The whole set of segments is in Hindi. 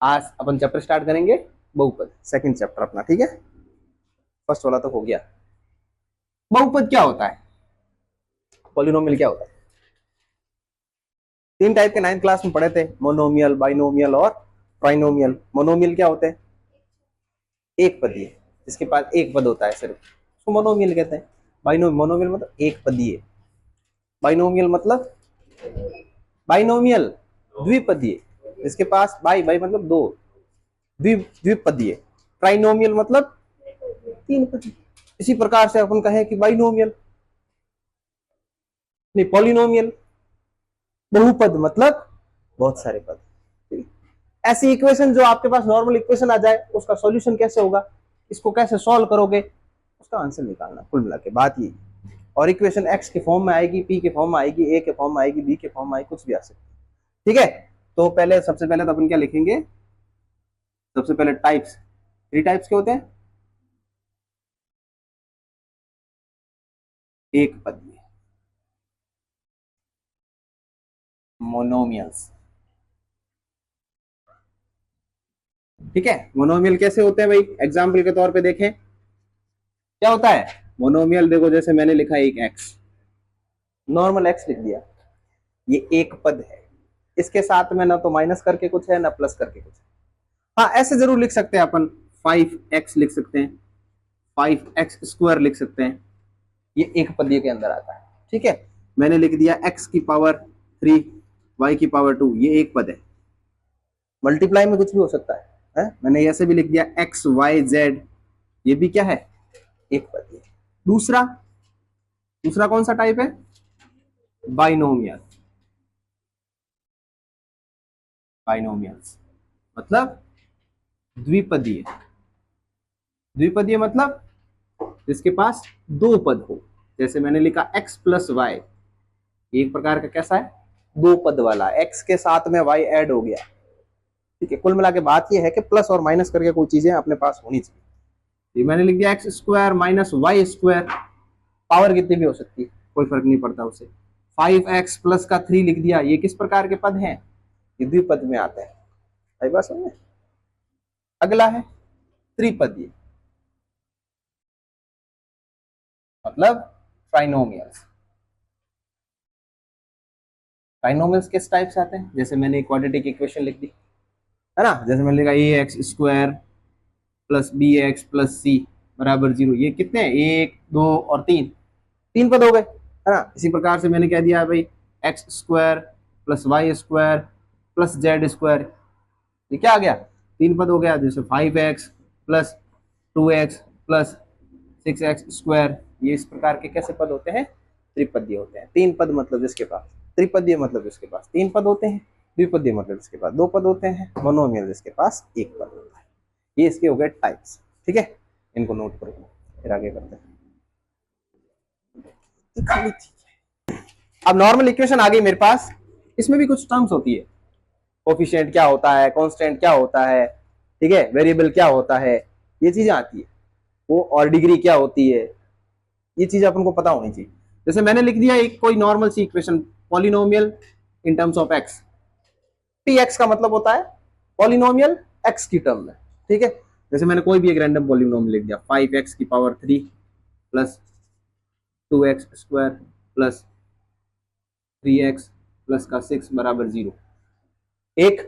आज अपन चैप्टर स्टार्ट करेंगे बहुपद, सेकंड चैप्टर अपना, ठीक है। फर्स्ट वाला तो हो गया। बहुपद क्या होता है, पॉलिनोमियल क्या होता है। तीन टाइप के 9th क्लास में पढ़े थे, मोनोमियल, बाइनोमियल और ट्राइनोमियल। मोनोमियल क्या होते हैं, एक पदीय, जिसके पास एक पद होता है सिर्फ, उसको मोनोमियल कहते हैं। मोनोमियल मतलब एक पदीय, बाइनोमियल मतलब बाइनोमियल द्विपदीय, जिसके पास बाई बाई मतलब दो, द्विपदीय। ट्राइनोमियल मतलब तीन पदीय। इसी प्रकार से अपन कहें कि बाइनोमियल नहीं, पॉलिनोमियल बहुपद मतलब बहुत सारे पद। ऐसी इक्वेशन जो आपके पास नॉर्मल इक्वेशन आ जाए, उसका सॉल्यूशन कैसे होगा, इसको कैसे सॉल्व करोगे, उसका आंसर निकालना, कुल मिला के बात ये। और इक्वेशन एक्स के फॉर्म में आएगी, पी के फॉर्म में आएगी, ए के फॉर्म में आएगी, बी के फॉर्म में आएगी, कुछ भी आ सकती है, ठीक है। तो पहले सबसे पहले तो अपन क्या लिखेंगे, सबसे पहले टाइप्स, थ्री टाइप्स के होते हैं। एक पदीय, मोनोमियल्स, ठीक है। मोनोमियल कैसे होते हैं भाई, एग्जाम्पल के तौर पे देखें क्या होता है मोनोमियल। देखो जैसे मैंने लिखा एक एक्स, नॉर्मल एक्स लिख दिया, ये एक पद है, इसके साथ में ना तो माइनस करके कुछ है ना प्लस करके कुछ है। हाँ ऐसे जरूर लिख सकते हैं अपन, 5x लिख सकते हैं, 5x² लिख सकते हैं, ये एक पदीय के अंदर आता है, ठीक है। मैंने लिख दिया x⁻3 y⁻2, ये एक पद है। मल्टीप्लाई में कुछ भी हो सकता है? मैंने ऐसे भी लिख दिया x y z, ये भी क्या है, एक पद है। दूसरा दूसरा कौन सा टाइप है, बाइनोमियल। बाइनोमियल्स मतलब द्विपदीय। द्विपदीय मतलब जिसके पास दो पद हो, जैसे मैंने लिखा x+y, एक प्रकार का कैसा है, दो पद वाला, x के साथ में y ऐड हो गया, ठीक है। कुल मिला के बात ये है कि प्लस और माइनस करके कोई चीजें अपने पास होनी चाहिए। ये मैंने लिख दिया x² - y², पावर कितनी भी हो सकती है, कोई फर्क नहीं पड़ता उससे। 5x+3 लिख दिया, ये किस प्रकार के पद हैं, ये द्विपद में आता है, सही बात समझे। अगला है त्रिपदीय, मतलब ट्राइनोमियल्स। ट्राइनोमियल्स किस टाइप से आते हैं, जैसे मैंने क्वाड्रेटिक इक्वेशन लिख दी, है ना, जैसे मैंने लिखा ax² + bx + c = 0, ये कितने हैं, 1 2 और 3, तीन पद हो गए, है ना। इसी प्रकार से मैंने कह दिया भाई x² + y² + z², ये क्या आ गया, तीन पद हो गया। जैसे 5x + 2x + 6x², ये इस प्रकार के कैसे पद होते हैं, त्रिपदीय होते हैं। तीन पद मतलब जिसके पास, त्रिपदीय मतलब जिसके पास तीन पद होते हैं, द्विपदीय मतलब जिसके पास दो पद होते हैं, मोनोमियल जिसके पास एक पद होता है। ये इसके हो गए टाइप्स, ठीक है, इनको नोट करो, फिर आगे करते हैं। अब नॉर्मल इक्वेशन आ गई मेरे पास, इसमें भी कुछ टर्म्स होती है, कोफिशिएंट क्या होता है, कांस्टेंट क्या होता है, ठीक है, वेरिएबल क्या होता है, ये चीजें आती है वो, और डिग्री क्या होती है, ये चीज अपन को पता होनी चाहिए। जैसे मैंने लिख दिया एक कोई नॉर्मल सी equation, polynomial in terms of X, P X का मतलब होता है पॉलिनोमियल एक्स की टर्म में, ठीक है। जैसे मैंने कोई भी एक रैंडम पॉलिनोमियल लिख दिया, 5x⁻3 + 2x² + 3x + 6 = 0, एक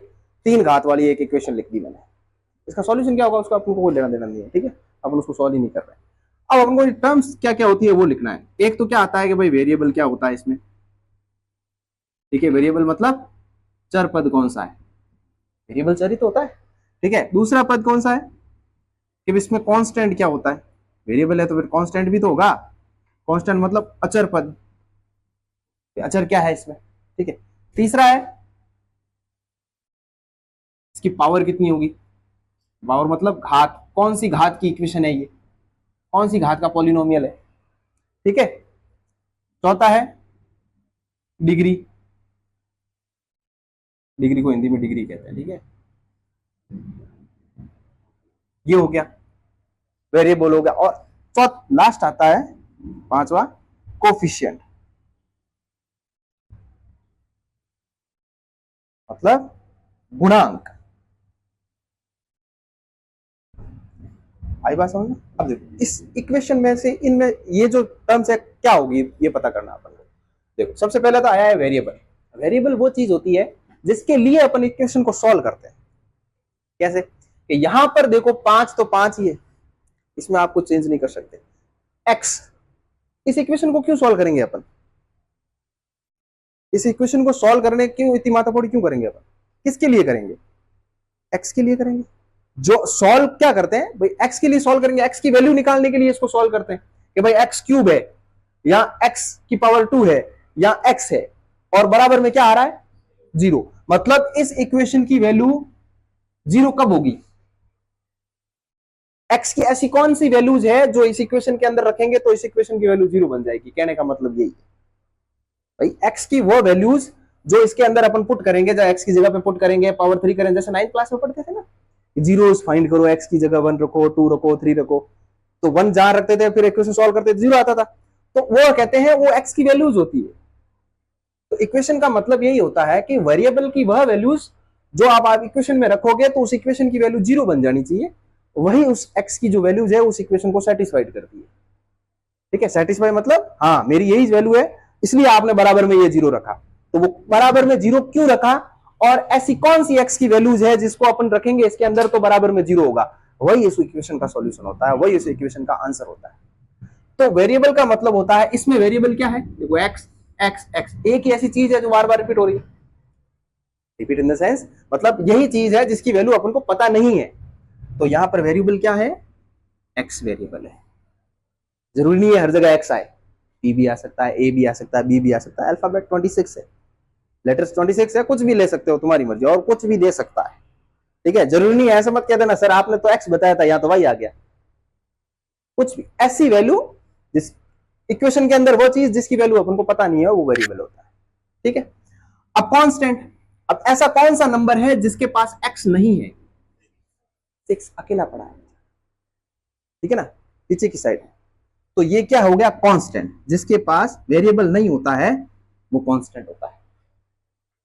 तीन घात वाली एक इक्वेशन लिख दी मैंने। इसका सॉल्यूशन क्या होगा, उसका अपन को कोई लेना देना नहीं है, ठीक है, अपन उसको सॉल्व ही नहीं कर रहे हैं। अब अपन को टर्म्स क्या क्या होती है वो लिखना है। एक तो क्या आता है कि भाई वेरिएबल क्या होता है इसमें, ठीक है, वेरिएबल मतलब चर पद कौन सा है, वेरिएबल चर ही तो होता है, ठीक है। दूसरा पद कौन सा है कि इसमें कांस्टेंट क्या होता है, वेरिएबल है तो फिर कांस्टेंट भी तो होगा, कांस्टेंट मतलब अचर पद, अचर क्या है इसमें, ठीक है। तीसरा है इसकी पावर कितनी होगी, पावर मतलब घात, कौन सी घात की इक्वेशन है ये, कौन सी घात का पॉलिनोमियल है, ठीक है। चौथा है डिग्री, डिग्री को हिंदी में डिग्री कहते हैं, ठीक है। ये हो गया, वेरिएबल हो गया। और चौथ लास्ट आता है पांचवा, कोफिशिएंट, मतलब गुणांक, आई बात समझ में? अब देखो इस इक्वेशन में से इनमें ये जो टर्म्स है क्या होगी ये पता करना अपन को। देखो सबसे पहले तो आया है वेरिएबल। वेरिएबल वो चीज होती है जिसके लिए अपन इक्वेशन को सॉल्व करते हैं। कैसे कि यहां पर देखो 5 तो 5 ही है, इसमें आप कुछ चेंज नहीं कर सकते। एक्स, इस इक्वेशन को क्यों सॉल्व करेंगे अपन? इस इक्वेशन को सॉल्व करने क्यों इतनी माथापड़ी क्यों करेंगे अपन? किसके लिए करेंगे? एक्स के लिए करेंगे। जो सॉल्व क्या करते हैं भाई, एक्स के लिए सॉल्व करेंगे, एक्स की वैल्यू निकालने के लिए इसको सॉल्व करते हैं कि भाई एक्स क्यूब है या एक्स की पावर 2 है या एक्स है और बराबर में क्या आ रहा है? 0। मतलब इस इक्वेशन की वैल्यू 0 कब होगी? एक्स की ऐसी कौन सी वैल्यूज है जो इस इक्वेशन के अंदर रखेंगे तो इस इक्वेशन की वैल्यू 0 बन जाएगी। कहने का मतलब यही है भाई, एक्स की वो वैल्यूज जो इसके अंदर अपन पुट करेंगे, जो एक्स की जगह पे पुट करेंगे, पावर 3 करेंगे, जैसे 9th क्लास में पढ़ते थे ना, जीरोस फाइंड करो, एक्स की जगह 1 रखो, 2 रखो, 3 रखो, तो 1 जहां रखते थे फिर इक्वेशन सॉल्व करते थे 0 आता था। तो वो कहते हैं वो एक्स की वैल्यूज होती है। तो इक्वेशन का मतलब यही होता है कि वेरिएबल की वह वैल्यूज जो आप इक्वेशन में रखोगे तो उस इक्वेशन की वैल्यू 0 बन जानी चाहिए, वही उस एक्स की जो वैल्यूज है उस इक्वेशन को सेटिस्फाइड करती है। ठीक है, सेटिस्फाई मतलब हाँ मेरी यही वैल्यू है इसलिए आपने बराबर में ये 0 रखा। तो वो बराबर में 0 क्यों रखा और ऐसी कौन सी एक्स की वैल्यूज है जिसको अपन रखेंगे इसके अंदर तो बराबर में 0 होगा, वही इस इक्वेशन का सॉल्यूशन होता है, वही इस इक्वेशन का आंसर होता है। तो वेरिएबल का मतलब होता है, इसमें वेरिएबल क्या है? देखो एक्स एक्स एक्स, एक ही ऐसी चीज है जो बार बार रिपीट हो रही है। रिपीट इन द सेंस मतलब यही चीज है जिसकी वैल्यू अपन को पता नहीं है। तो यहां पर वेरिएबल क्या है? एक्स वेरिएबल है। जरूरी नहीं है हर जगह एक्स आए, पी भी आ सकता है, ए भी आ सकता है, बी भी आ सकता है। अल्फाबेट 26 है, लेटर्स 26 है, कुछ भी ले सकते हो, तुम्हारी मर्जी, और कुछ भी दे सकता है। ठीक है, जरूरी नहीं है ऐसा मत कह देना सर आपने तो एक्स बताया था, यहां तो वाई आ गया। कुछ भी ऐसी वैल्यू जिस इक्वेशन के अंदर वो चीज जिसकी वैल्यू अपन को पता नहीं है वो वेरिएबल होता है। ठीक है, अब कांस्टेंट, अब ऐसा कौन सा नंबर है जिसके पास एक्स नहीं है? 6 अकेला पड़ा है, ठीक है ना, पीछे की साइड। तो ये क्या हो गया? कांस्टेंट, जिसके पास वेरिएबल नहीं होता है वो कांस्टेंट होता है।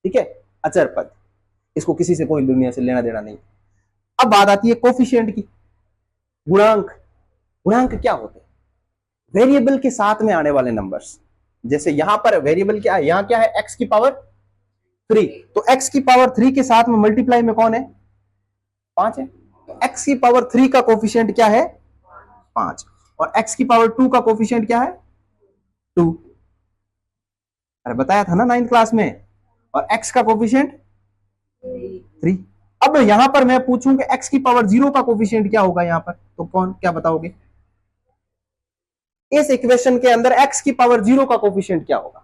ठीक है, अचर पद, इसको किसी से कोई दुनिया से लेना देना नहीं। अब बात आती है कोफिशिएंट की, गुणांक। गुणांक क्या होते हैं? वेरिएबल के साथ में आने वाले नंबर्स। जैसे यहां पर वेरिएबल क्या है, यहां क्या है? एक्स की पावर 3, तो एक्स की पावर 3 के साथ में मल्टीप्लाई में कौन है? 5 है। तो एक्स की पावर 3 का कोफिशिएंट क्या है? 5। और एक्स की पावर 2 का कोफिशिएंट क्या है? 2। अरे बताया था ना 9th क्लास में। और एक्स का कोफिशिएंट 3। अब यहां पर मैं पूछूं कि एक्स की पावर 0 का कोफिशिएंट क्या होगा यहां पर, तो कौन क्या बताओगे? इस इक्वेशन के अंदर एक्स की पावर 0 का कोफिशिएंट क्या होगा?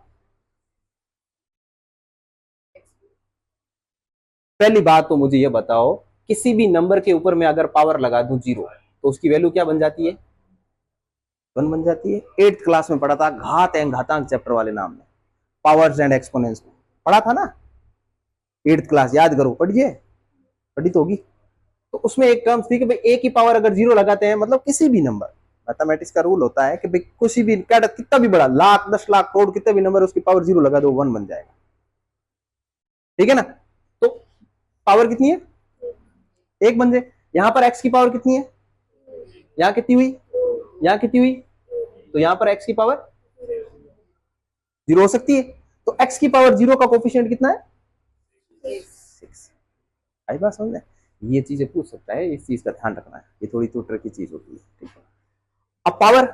पहली बात तो मुझे यह बताओ, किसी भी नंबर के ऊपर मैं अगर पावर लगा दूं 0 तो उसकी वैल्यू क्या बन जाती है? 1 बन जाती है। 8th क्लास में पढ़ा था, घात एंड घातांक चैप्टर वाले नाम में, पावर्स एंड एक्सपोनेंट्स में पढ़ा था ना। 8th क्लास याद करो, पढ़िए, पढ़ी तो होगी। तो उसमें एक टर्म थी कि भाई ए की पावर अगर 0 लगाते हैं, मतलब किसी भी नंबर, मैथमेटिक्स का रूल होता है कि भाई किसी भी कितना भी बड़ा, लाख 10 लाख करोड़ कितने भी नंबर, उसकी पावर 0 लगा दो 1 बन जाएगा। ठीक है ना, तो पावर कितनी है? 1 बन जाए। यहां पर एक्स की पावर कितनी है? यहां कितनी हुई? यहां कितनी हुई? तो यहां पर एक्स की पावर 0 हो सकती है। तो एक्स की पावर 0 का कोफिशिएंट कितना है? 6। आई बात समझ में? ये चीजें पूछ सकता है, इस चीज का ध्यान रखना है, ये थोड़ी तो ट्रिकी चीज होती है। ठीक है, अब पावर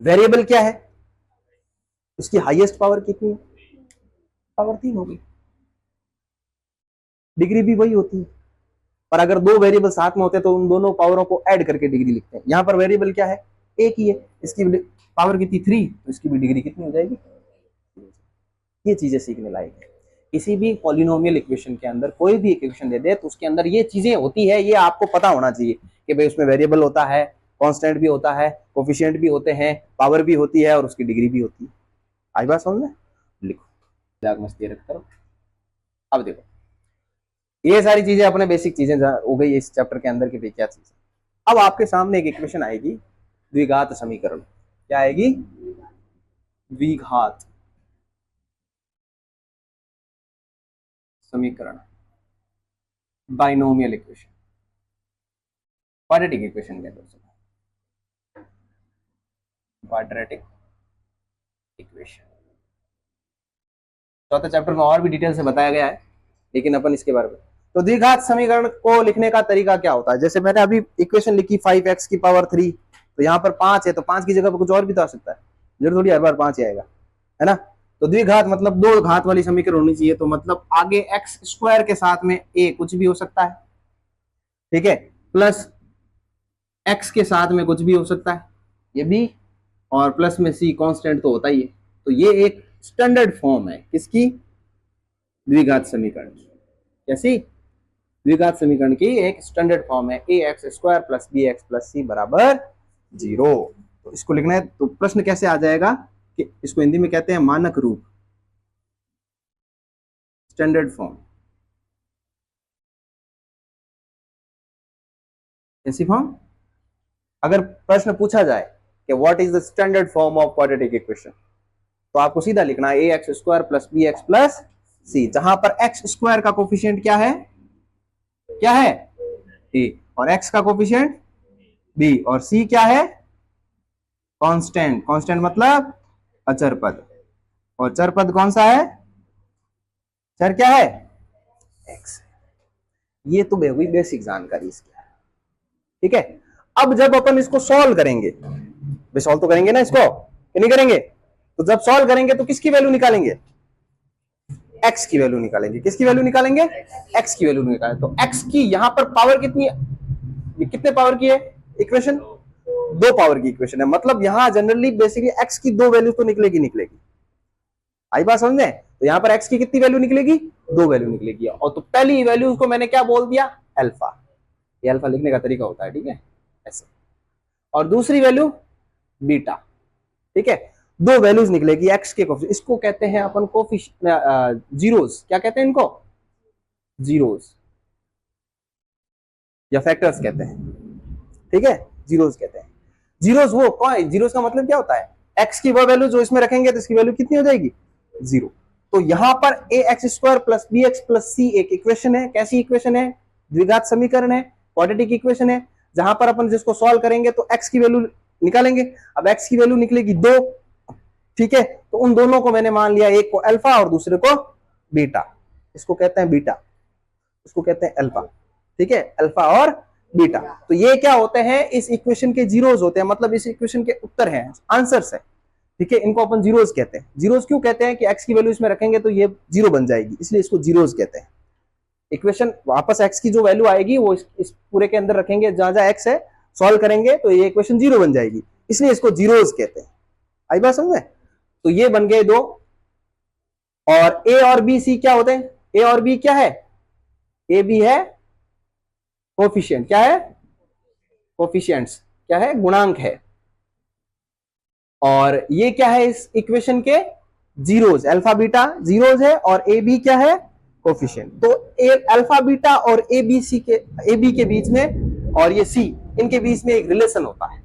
वेरिएबल क्या है, उसकी हाईएस्ट पावर कितनी है? पावर 3 होगी। डिग्री भी वही होती है, पर अगर दो वेरिएबल साथ में होते हैं तो उन दोनों पावरों को ऐड करके डिग्री लिखते हैं। यहां पर वेरिएबल क्या है? एक ही है, इसकी पावर कितनी? 3, तो इसकी भी डिग्री कितनी हो जाएगी? ये चीजें सीखने लायक है। किसी भी पॉलिनोमियल इक्वेशन के अंदर कोई भी इक्वेशन दे दे तो उसके अंदर ये चीजें होती है, ये आपको पता होना चाहिए कि भाई उसमें वेरिएबल होता है, कांस्टेंट भी होता है, कोफिशिएंट भी होते हैं, पावर भी होती है और उसकी डिग्री भी होती है। आई बात समझ में? लिखो, मजाक मस्ती रख करो। अब देखो, ये सारी चीजें अपने बेसिक चीजें हो गई इस चैप्टर के अंदर की भाई क्या चीज। अब आपके सामने एक इक्वेशन आएगी, द्विघात समीकरण। क्या आएगी? द्विघात समीकरण, बाइनोमियल इक्वेशन। क्वाड्रेटिक इक्वेशन कहते हैं, क्वाड्रेटिक इक्वेशन। चौथे चैप्टर में और भी डिटेल से बताया गया है, लेकिन अपन इसके बारे में। तो द्विघात समीकरण को लिखने का तरीका क्या होता है? जैसे मैंने अभी इक्वेशन लिखी 5x की पावर 3, तो यहाँ पर 5 है, तो 5 की जगह पर कुछ और भी तो आ सकता है, जरूर थोड़ी हर बार 5 ही आएगा, है ना। तो द्विघात मतलब दो घात वाली समीकरण होनी चाहिए, तो मतलब आगे एक्स स्क्वायर के साथ में ए कुछ भी हो सकता है, ठीक है, प्लस एक्स के साथ में कुछ भी हो सकता है, ये भी, और प्लस में सी कांस्टेंट तो होता ही है। तो ये एक स्टैंडर्ड फॉर्म है किसकी? द्विघात समीकरण की। कैसी? द्विघात समीकरण की एक स्टैंडर्ड फॉर्म है, A X square plus B X plus C बराबर 0। तो इसको लिखना है, तो प्रश्न कैसे आ जाएगा कि इसको हिंदी में कहते हैं मानक रूप, स्टैंडर्ड फॉर्म। कैसी फॉर्म? अगर प्रश्न पूछा जाए कि what is the standard form of quadratic equation, तो आपको सीधा लिखना है A X square plus B X plus C, जहां पर एक्स स्क्वायर का कोफिशिएंट क्या है? क्या है? ए, और एक्स का कोफिशिएंट बी, और सी क्या है? कांस्टेंट। कांस्टेंट मतलब अचर पद, और चर पद कौन सा है? चर क्या है? एक्स। ये तो हुई बेसिक जानकारी इसकी, ठीक है। अब जब अपन इसको सॉल्व करेंगे, सॉल्व तो करेंगे ना इसको, कि नहीं करेंगे? तो जब सॉल्व करेंगे तो किसकी वैल्यू निकालेंगे? एक्स की वैल्यू निकालेंगे। किसकी वैल्यू निकालेंगे? एक्स की वैल्यू निकालेंगे। तो एक्स की यहां पर पावर कितनी है? ये कितने पावर की है इक्वेशन? 2 पावर की इक्वेशन है, मतलब यहां जनरली बेसिकली एक्स की 2 वैल्यू तो निकलेगी निकलेगी। आई बात समझ में? तो यहां पर एक्स की कितनी वैल्यू निकलेगी? 2 वैल्यू निकलेगी। और तो पहली वैल्यू को मैंने क्या बोल दिया? अल्फा। ये अल्फा लिखने का तरीका होता है, ठीक है, ऐसे। और दूसरी वैल्यू बीटा, ठीक है। 2 वैल्यूज निकलेगी एक्स के कोफिशिएंट, इसको कहते हैं अपन कोफिशिएंट जीरोस। क्या कहते हैं इनको? जीरोस या फैक्टर्स कहते हैं, ठीक है, जीरोस कहते हैं। जीरोस वो कौन? जीरोस का मतलब क्या होता है? एक्स की वो वैल्यू जो इसमें रखेंगे तो इसकी वैल्यू कितनी हो जाएगी? 0। तो यहां पर A X square plus B X plus C एक इक्वेशन है। कैसी इक्वेशन है? द्विघात समीकरण है, क्वाड्रेटिक इक्वेशन है, जहां पर अपन जिसको सॉल्व करेंगे तो एक्स की वैल्यू निकालेंगे। अब एक्स की वैल्यू निकलेगी 2, ठीक है। तो उन दोनों को मैंने मान लिया, एक को अल्फा और दूसरे को बीटा। इसको कहते हैं बीटा, इसको कहते हैं अल्फा, ठीक है, अल्फा और बीटा। तो ये क्या होते हैं? इस इक्वेशन के जीरोस होते हैं, मतलब इस इक्वेशन के उत्तर हैं, आंसर्स है, ठीक है। इनको अपन जीरोस कहते हैं। जीरोस क्यों कहते हैं? कि एक्स की वैल्यू इसमें रखेंगे तो ये 0 बन जाएगी, इसलिए इसको जीरोस कहते हैं। इक्वेशन वापस एक्स की जो वैल्यू आएगी वो इस पूरे के अंदर रखेंगे, जहां जहां एक्स है सॉल्व करेंगे तो ये इक्वेशन 0 बन जाएगी, इसलिए इसको जीरोस कहते हैं। आई बात समझ में? तो ये बन गए 2। और ए और बी सी क्या होते हैं? ए और बी क्या है? ए बी है कोफिशिएंट। क्या है? कोफिशिएंट्स। क्या है? गुणांक है। और ये क्या है इस इक्वेशन के? जीरोस। अल्फा बीटा जीरोस है, और ए बी क्या है? कोफिशिएंट। तो ए अल्फा बीटा और ए बी सी के, ए बी के बीच में और ये सी, इनके बीच में एक रिलेशन होता है।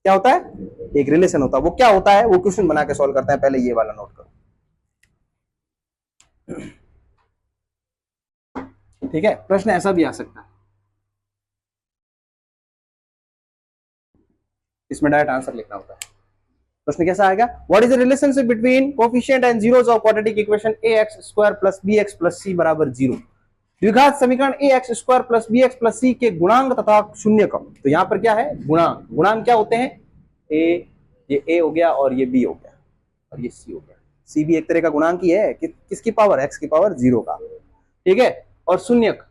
क्या होता है? एक रिलेशन होता है। वो क्या होता है? वो क्वेश्चन बना के सॉल्व करते हैं। पहले ये वाला नोट करो, ठीक है। प्रश्न ऐसा भी आ सकता है, इसमें डायरेक्ट आंसर लिखना होता है। प्रश्न कैसा आएगा? What is the relationship between coefficient and zeros of quadratic equation A X square plus B X plus C बराबर 0। द्विघात समीकरण A X square plus B X plus C के गुणांक तथा शून्य का। तो यहां पर क्या है? गुणांक। गुणांक क्या होते हैं? ये ए हो गया, और ये बी हो गया, और ये सी हो गया। सी भी एक तरह का गुणांक ही है, किसकी पावर? एक्स की पावर 0 का, ठीक है। और शून्यक,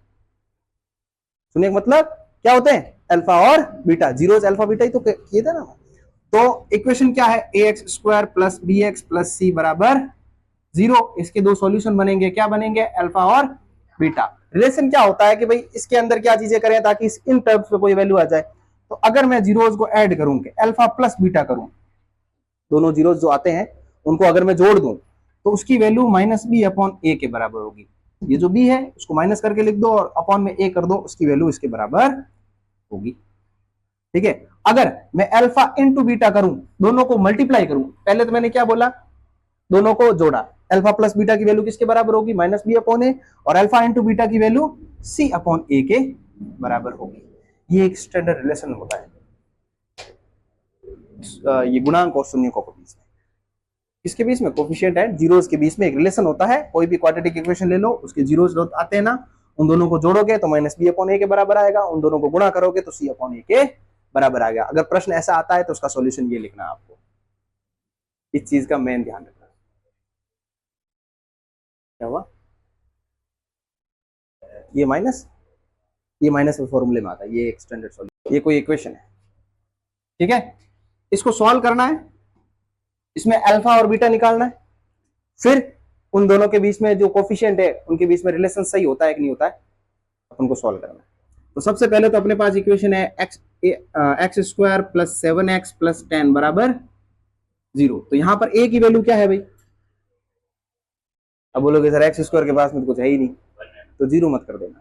शून्यक मतलब क्या होते हैं? अल्फा और बीटा। जीरोस अल्फा बीटा ही तो किए थे ना। तो इक्वेशन क्या है? A X square plus B X plus C बराबर 0। इसके 2 सॉल्यूशन बनेंगे। क्या बनेंगे? अल्फा और बीटा। रिलेशन क्या होता है कि भाई इसके अंदर क्या चीजें करें ताकि इन टर्म्स पे कोई वैल्यू आ जाए। तो अगर मैं जीरोस को ऐड करूं कि अल्फा प्लस बीटा करूं, दोनों जीरोस जो आते हैं उनको अगर मैं जोड़ दूं तो उसकी वैल्यू माइनस बी अपॉन ए के बराबर होगी। ये जो बी है उसको माइनस करके लिख दो और अपॉन में ए कर दो, उसकी वैल्यू इसके बराबर होगी, ठीक है। अगर मैं अल्फा इंटू बीटा करूं, दोनों को मल्टीप्लाई करूं, पहले तो मैंने क्या बोला? दोनों को जोड़ा। अल्फा प्लस बीटा की वैल्यू किसके बराबर होगी? माइनस बी अपॉन ए। और अल्फा इंटू बीटा की वैल्यू सी अपॉन ए के बराबर होगी। ये एक स्टैंडर्ड रिलेशन होता है ये गुणांक और शून्यकों के बीच में। किसके बीच में? कोफिशिएंट एंड जीरोस के बीच में एक रिलेशन होता है। कोई भी क्वाड्रेटिक इक्वेशन ले लो, उसके जीरोस आते हैं ना, उन दोनों को जोड़ोगे तो माइनस बी अपॉन ए के बराबर आएगा, उन दोनों को गुणा करोगे तो सी अपॉन ए के बराबर आ गया। अगर प्रश्न ऐसा आता है तो उसका सॉल्यूशन ये लिखना है आपको, इस चीज का मेन ध्यान रखना। क्या हुआ? ये माइनस फॉर्मूले में आता है, ये एक स्टैंडर्ड सॉल्यूशन, ये कोई इक्वेशन है, ठीक है। इसको सॉल्व करना है, इसमें अल्फा और बीटा निकालना है, फिर उन दोनों के बीच में जो कोफिशिएंट है उनके बीच में रिलेशन सही होता है कि नहीं होता है, अपन को सॉल्व करना है। तो सबसे पहले तो अपने पास इक्वेशन है x square plus 7x plus 10 बराबर 0। तो यहां पर a की वैल्यू क्या है भाई? अब बोलोगे सर एक्स स्क्वायर के पास में तो कुछ है ही नहीं, तो जीरो मत कर देना,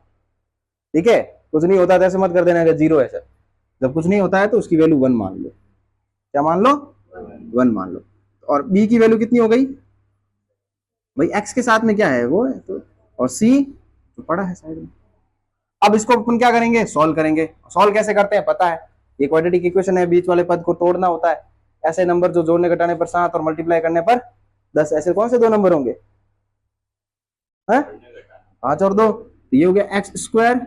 ठीक है। कुछ नहीं होता तो ऐसे मत कर देना कि जीरो है सर। जब कुछ नहीं होता है तो उसकी वैल्यू 1 मान लो। क्या मान लो? 1 मान लो। और b की वैल्यू कितनी हो गई भाई? x के साथ में क्या है वो है तो, और c तो पड़ा है साइड में। अब इसको अपन क्या करेंगे? सॉल्व करेंगे। सॉल्व कैसे करते हैं पता है, ये क्वाड्रेटिक इक्वेशन है, बीच वाले पद को तोड़ना होता है। ऐसे नंबर जो जोड़ने घटाने पर 7 और मल्टीप्लाई करने पर 10, ऐसे कौन से दो नंबर होंगे? 5 और 2, तो ये हो गया x square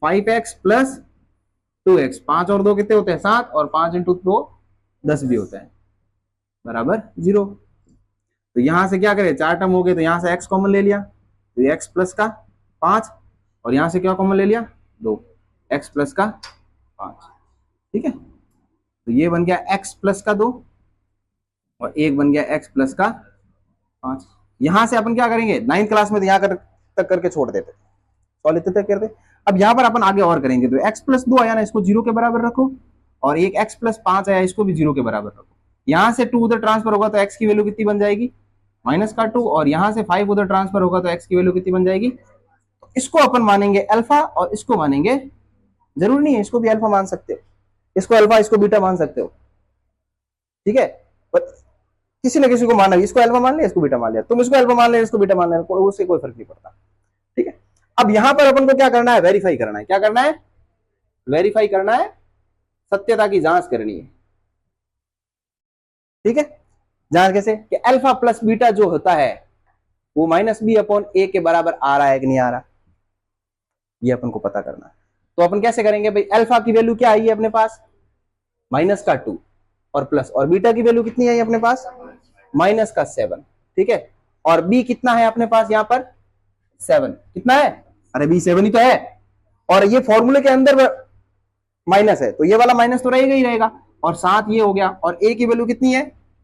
5x plus 2x। 5 और 2 कितने होते हैं? 7, और 5 इंटू 2 10 भी होता है, बराबर 0। तो यहां से क्या करें? 4 टर्म हो गए, तो यहां से x कॉमन ले लिया, तो ये x प्लस का 5, और यहां से क्या कॉमन ले लिया? 2, x प्लस का 5, ठीक है। तो ये बन गया x प्लस का 2, और एक बन गया x प्लस का 5। यहां से अपन क्या करेंगे? 9th क्लास में तो यहां तक करके छोड़ देते, सॉल्व इतने तक करते। अब यहां पर अपन आगे और करेंगे, तो x प्लस 2 आया ना, इसको 0 के बराबर रखो, और एक x प्लस 5 आया, इसको भी 0 के बराबर रखो। यहां से 2 उधर ट्रांसफर होगा तो x की वैल्यू कितनी बन जाएगी? माइनस का 2, और यहां से 5 उधर ट्रांसफर होगा तो x की वैल्यू कितनी बन जाएगी? तो इसको अपन मानेंगे अल्फा, और इसको मानेंगे, जरूरी नहीं है इसको भी अल्फा मान सकते हो, इसको अल्फा इसको बीटा मान सकते हो, ठीक है। पर किसी न किसी को माना, इसको अल्फा मान लिया, इसको बीटा मान लिया, तुम इसको अल्फा मान लिया, इसको बीटा मान लिया, उससे कोई फर्क नहीं पड़ता, ठीक है। अब यहां पर अपन को क्या करना है? वेरीफाई करना है। क्या करना है? वेरीफाई करना है, सत्यता की जांच करनी है, ठीक है। जांच कैसे? कि अल्फा प्लस बीटा जो होता है वो माइनस बी अपॉन ए के बराबर आ रहा है कि नहीं आ रहा, ये अपन को पता करना है। तो अपन कैसे करेंगे भाई? अल्फा की वैल्यू क्या आई है अपने पास? माइनस का 2 और प्लस, और बीटा की वैल्यू कितनी आई अपने पास? माइनस का 7, ठीक है। और बी कितना है अपने पास यहाँ पर? 7। कितना है? अरे बी 7 ही तो है, और ये फॉर्मूले के अंदर माइनस है, तो ये वाला माइनस तो रहेगा ही रहेगा, और साथ ये हो गया। और ए की वैल्यू कितनी है?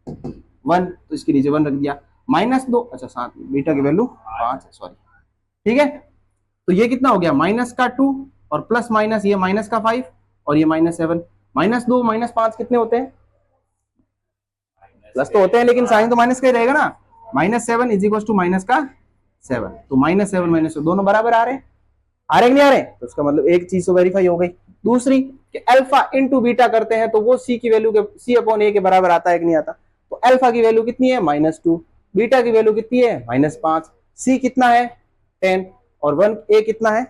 1, तो इसके नीचे 1 रख दिया। -2, अच्छा साथ में बीटा की वैल्यू 5 है, सॉरी, ठीक है। तो ये कितना हो गया? माइनस का 2 और प्लस माइनस ये माइनस का 5 और ये -7। -2 -5 कितने होते हैं? प्लस तो होते हैं, लेकिन साइन तो माइनस का ही रहेगा ना। -7 इज इक्वल टू माइनस का 7, तो -7 -7 दोनों बराबर आ रहे हैं, आ रहे कि नहीं आ रहे? तो उसका मतलब एक चीज तो वेरीफाई हो गई। दूसरी कि अल्फा इंटू बीटा करते हैं तो वो सी की वैल्यू के सी अपॉन ए के बराबर आता है कि नहीं आता? तो अल्फा की वैल्यू कितनी है? -2, बीटा की वैल्यू कितनी है? -5, सी कितना है? 10, और 1 ए कितना है?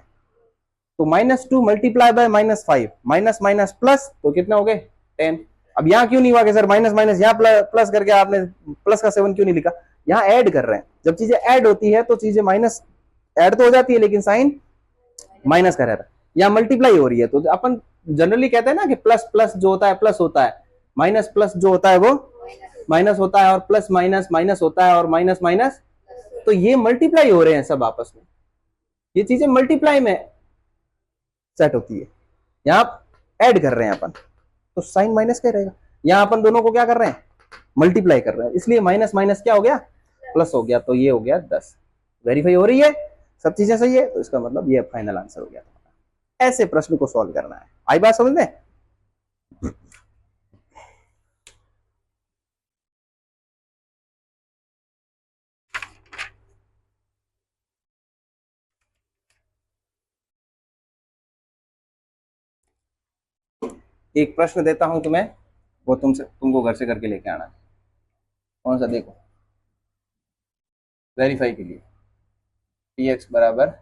तो -2 multiply by -5, minus minus plus, तो कितना हो गए? 10। अब यहाँ क्यों नहीं हुआ कि सर माइनस माइनस यहाँ प्लस करके आपने प्लस का 7 क्यों नहीं लिखा? यहाँ ऐड कर रहे हैं, जब चीजें ऐड होती है तो चीजें माइनस ऐड तो हो जाती है, लेकिन साइन माइनस का रहता है। यहाँ मल्टीप्लाई हो रही है, तो अपन जनरली कहते हैं ना कि प्लस प्लस जो होता है प्लस होता है, माइनस प्लस जो होता है वो माइनस होता है, और प्लस माइनस माइनस होता है, और माइनस माइनस, तो ये मल्टीप्लाई हो रहे हैं सब आपस में, ये चीजें मल्टीप्लाई में सेट होती है। यहाँ ऐड कर रहे हैं अपन, तो साइन माइनस का रहेगा। यहाँ अपन दोनों को क्या कर रहे हैं? मल्टीप्लाई कर रहे हैं, इसलिए माइनस माइनस क्या हो गया? प्लस हो गया, तो ये हो गया 10। वेरीफाई हो रही है, सब चीजें सही है, तो इसका मतलब ये फाइनल आंसर हो गया। ऐसे प्रश्न को सॉल्व करना है। आई बात समझ में? एक प्रश्न देता हूं तुम्हें, वो तुमको घर से करके लेके आना है। कौन सा? देखो, वेरीफाई के लिए, px बराबर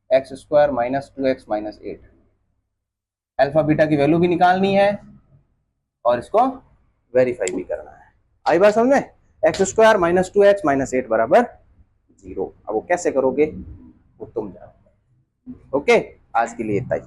x² -2x -8। अल्फा बीटा की वैल्यू भी निकालनी है और इसको वेरीफाई भी करना है। आई बात समझ में? X square minus 2x minus 8 बराबर 0। अब वो कैसे करोगे वो तुम जानो। ओके, आज के लिए इतना ही।